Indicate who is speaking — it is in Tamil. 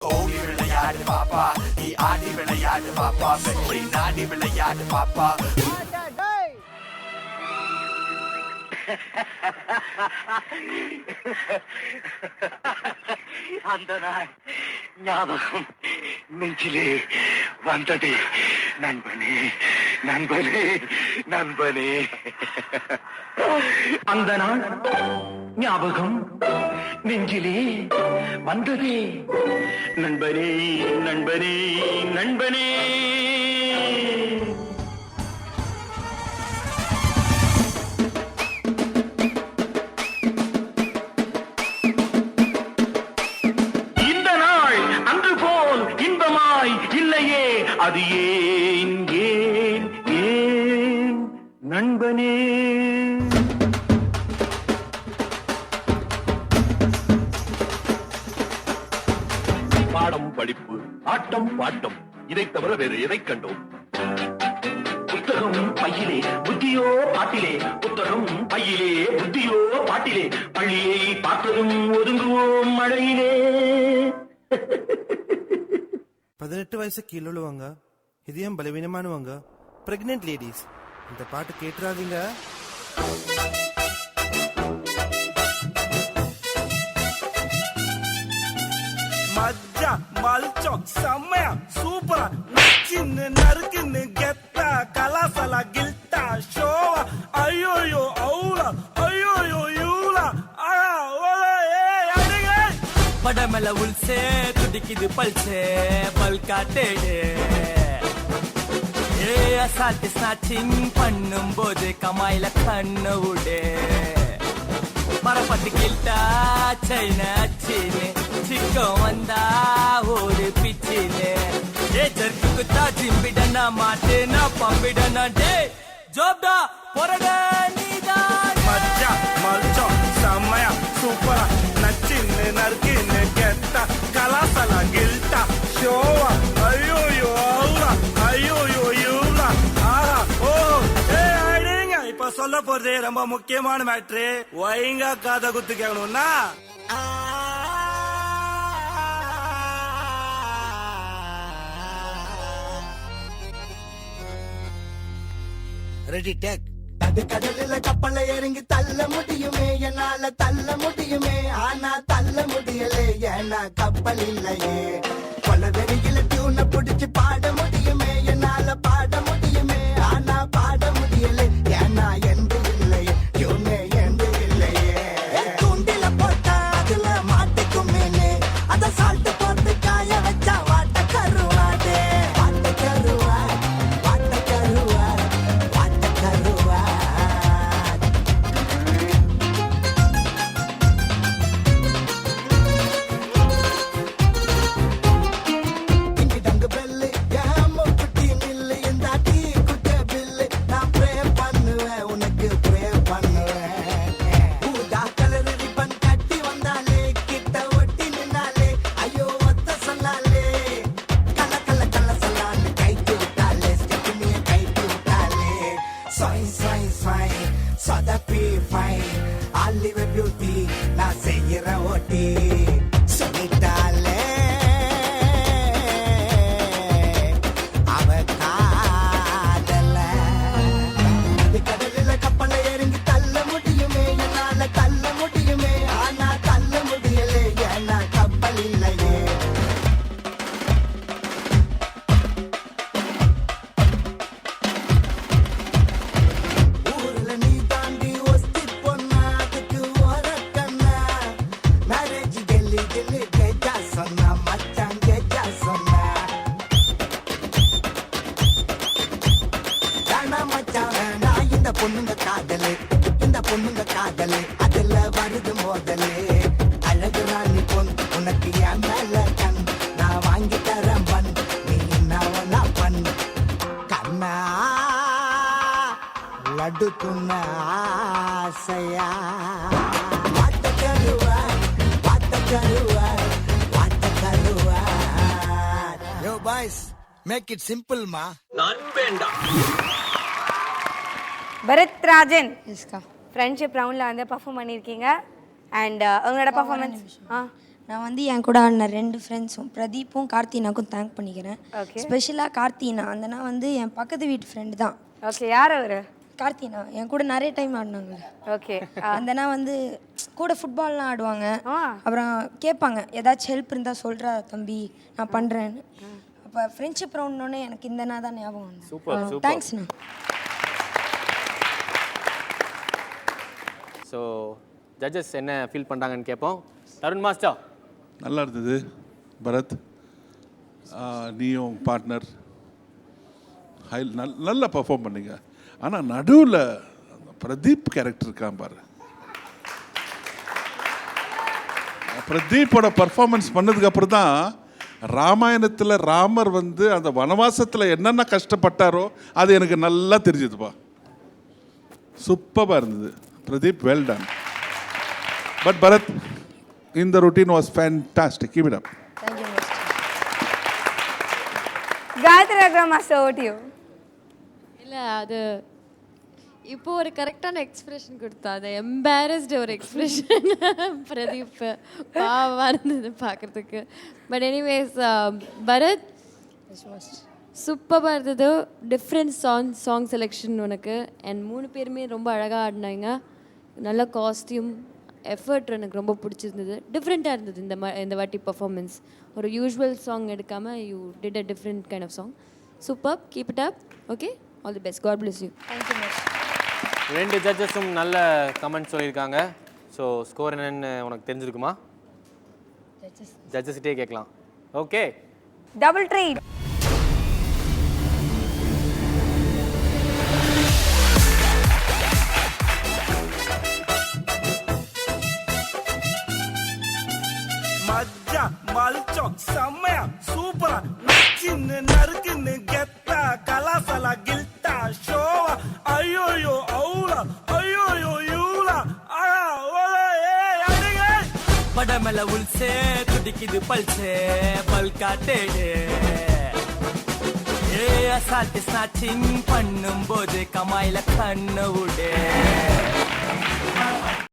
Speaker 1: ஓடி விளையாடு பாப்பா, நீ ஆடி விளையாடு பாப்பா, வெற்றி நாடி விளையாடு பாப்பா.
Speaker 2: அந்த நாள் ஞாபகம் நெஞ்சிலே வந்தது. நண்பனே நண்பனே நண்பனே, அந்த நாள் ஞாபகம் நெஞ்சிலே வந்ததே. நண்பனே நண்பனே நண்பனே. இல்லையே அது ஏன் ஏன் ஏன் நண்பனே.
Speaker 3: பாடம் படிப்பு ஆட்டம் பாட்டம் இதை தவிர வேறு எதை கண்டோம்?
Speaker 2: புத்தகம் பையிலே புத்தியோ பாட்டிலே, புத்தகம் பையிலே புத்தியோ பாட்டிலே, பள்ளியை பார்த்ததும் ஒதுங்குவோம் மழையிலே.
Speaker 4: 18 வயசு கீழுள்ளவங்க, இதயம் பலவீனமானவங்க, பிரெக்னென்ட் லேடிஸ் இந்த பாட்டு கேட்டுறாதீங்க. மஜ்ஜா மல்ச்சம் செம்மையா சூப்பரா நச்சின்னு நறுக்குன்னு கெத்தா கலாசலா கில்ட்டா ஷோவா ஐயோயோ அவுலா ஐயோயோ யூலா ஆயா ஓலா ஏய் அடிங்க படமல உல்சே துடிக்குது பல்சே பல்கா டேடே ஏ அசால்ட் ஸ்நாச்சிங் பண்ணும் போது கமாயில கண்ணு உடே மரப்பட்டு கில்ட்டா சைன அச்சின்னு சிக்கம் வந்தா ஒரு பிச்சின்னு ஏ ஜர்க்கு குத்தா ஜிம்பிடனா மாட்டேனா பம்பிடனா டே ஜோப்டா பொறட நீதான் மச்சா மல்ச்சம் செம்மையா சூப்பரா நச்சின்னு நறுக்கின்னு கெத்தா கலாசலா கில்ட்டா ஷோவா ஐயோயோ அவுலா ஐயோயோ யூலா ஆஹா ஓ ஏ ஐடிங்க. இப்ப சொல்ல போறது ரொம்ப முக்கியமான மேட்ரு. ஒயங்கா காதை குத்து கேட்கணும்னா ரெடி டேக்.
Speaker 5: அது கடலில கப்பலை இறங்கி தள்ள முடியுமே, என்னால தள்ள முடியுமே, ஆனா தள்ள முடியலே ஏன்னா கப்பல் இல்லையே. பல வெறியில டியூனை பிடிச்சு பாட முடியுமே, என்னால பாட முடியுமே, ஆனா பாட முடியலே ஏன்னா எந்த இல்லையே டியூனே எந்த இல்லையே. தூண்டில போட்டா அதுல மாட்டிக்கும் மீனே, அத சால்ட் போட்டு காய வச்சா வாட்ட கருவாடே. வாட்ட கருவாட் வாட்ட கருவாட் வாட்ட கருவாட். இங்கி டங்கு பெல்லு ஏமோ குட்டி நில்லு இந்த டீ குட்ட பில்லு நான் ப்ரே பண்ணுவேன் உனக்கு ப்ரே பண்ணுவேன். ஊதா கலர் ரிப்பன் கட்டி வந்தாலே கிட்ட ஒட்டி நின்னாலே ஐயோ ஒத்த சொன்னாலே கல கல கல சொல்லான்னு கைக்கு விட்டாலே ஸ்டெப்னிய கைக்கு விட்டாலே சாய் சாய் சாய் சொதப்பி ஃபை ஆலிவ பியூட்டி நான் செய்யற ஓட்டி சொல்லிட்டாலே அவ காதல. அது கடலில கப்பலை இறங்கி தள்ள முடியுமே, என்னால தள்ள முடியுமே, ஆனா தள்ள முடியலே ஏன்னா கப்பல் இல்லையே. ஊர்ல நீ தாண்டி ஒஸ்தி பொண்ணா அதுக்கு ஓரக்கண்ணா மேரேஜ் டெல்லி டெல்லி கேட்டா சொன்னா மச்சான் கேட்டா சொன்னா வேணா மச்சான் வேணா இந்த பொண்ணுங்க காதலு இந்த பொண்ணுங்க காதலு அதுல வருது மோதலு. அழகு ராணி பொன் உனக்கு என் மேல கண் நான் வாங்கி தரேன் பண் நீ என்ன பண் கண்ணா லட்டு துண்ண ஆசையா. வாட்ட கருவாட் வாட்ட கருவாட் வாட்ட கருவாட். யோ பாய்ஸ் மேக் இட் சிம்பிள் மா.
Speaker 6: பரத் ராஜன் ஃப்ரெண்ட்ஷிப் ரவுண்டில் வந்து பர்ஃபார்ம் பண்ணியிருக்கீங்க. அண்ட் உங்களோட பர்ஃபார்மன்ஸ்
Speaker 7: நான் வந்து என் கூட ஆடின 2 ஃப்ரெண்ட்ஸும் பிரதீப்பும் கார்த்தினாக்கும் தேங்க் பண்ணிக்கிறேன்.
Speaker 6: Okay.
Speaker 7: ஸ்பெஷலாக கார்த்தினா அந்தனா வந்து என் பக்கத்து வீட்டு ஃப்ரெண்டு தான்.
Speaker 6: ஓகே, யார் அவரு?
Speaker 7: கார்த்தினா என் கூட நிறைய டைம் ஆடினாங்க.
Speaker 6: ஓகே.
Speaker 7: அந்தனா வந்து கூட ஃபுட்பால்லாம் ஆடுவாங்க.
Speaker 6: ஆ.
Speaker 7: அப்புறம் கேட்பாங்க ஏதாச்சும் ஹெல்ப் இருந்தால் சொல்கிறா தம்பி நான் பண்ணுறேன்னு. அப்போ ஃப்ரெண்ட்ஷிப் ரவுண்ட்னோடனே எனக்கு இந்த தான் ஞாபகம் வந்து.
Speaker 8: சூப்பர்.
Speaker 7: தேங்க்ஸ்ண்ணா.
Speaker 8: ஸோ ஜட்ஜஸ் என்ன ஃபீல் பண்ணுறாங்கன்னு கேட்போம். தருண் மாஸ்டர்.
Speaker 9: நல்லா இருந்தது பரத். நீயும் பார்ட்னர் நல்லா பர்ஃபார்ம் பண்ணீங்க. ஆனால் நடுவில் பிரதீப் கேரக்டர் இருக்கான் பாரு. பிரதீப்போட பர்ஃபார்மன்ஸ் பண்ணதுக்கப்புறம் தான் ராமாயணத்தில் ராமர் வந்து அந்த வனவாசத்தில் என்னென்ன கஷ்டப்பட்டாரோ அது எனக்கு நல்லா தெரிஞ்சதுப்பா. சூப்பராக இருந்தது Pradeep, well done. But Bharath, இந்த routine was fantastic. Keep it up.
Speaker 7: Thank you master.
Speaker 6: Gayathri அக்ரா மாஸ்டர், ஓவர் டு யூ.
Speaker 10: இல்லை, அது இப்போ ஒரு கரெக்டான எக்ஸ்பிரஷன் கொடுத்தா, அது எம்பாரஸ்டு ஒரு எக்ஸ்பிரஷன் பிரதீப் பாவமாக இருந்தது பார்க்குறதுக்கு. பட் எனிவேஸ் பரத் சூப்பராக இருந்தது. டிஃப்ரெண்ட் சாங் செலெக்ஷன் உனக்கு. அண்ட் 3 பேருமே ரொம்ப அழகாக ஆடினாங்க. நல்ல காஸ்டியூம், எஃபர்ட் எனக்கு ரொம்ப பிடிச்சிருந்தது. டிஃப்ரெண்ட்டாக இருந்தது இந்த வாட்டி பர்ஃபார்மன்ஸ். ஒரு யூஸ்வல் சாங் எடுக்காமல் you did a different kind of song. Super, keep it up. Okay, all the best. God bless you.
Speaker 7: Thank you master.
Speaker 8: 2 ஜட்ஜஸும் நல்ல கமெண்ட் சொல்லியிருக்காங்க. ஸோ ஸ்கோர் என்னன்னு உனக்கு தெரிஞ்சிருக்குமா? ஜட்ஜஸ்கிட்டே கேட்கலாம். Okay,
Speaker 6: double treat.
Speaker 1: மஜ்ஜா மல்ச்சம் செம்மையா சூப்பரா நச்சின்னு நறுக்குன்னு கெத்தா கலாசலா கில்ட்டா ஷோவா ஐயோயோ அவுலா ஐயோயோ யூலா ஆயா ஓலே அடிங்க
Speaker 4: படமல உள்சே துடிக்குது பல்சே பல்காட்டேடே. அசால்ட்டு ஸ்நாச்சிங் பண்ணும்போது கமாயில கண்ணு விடு.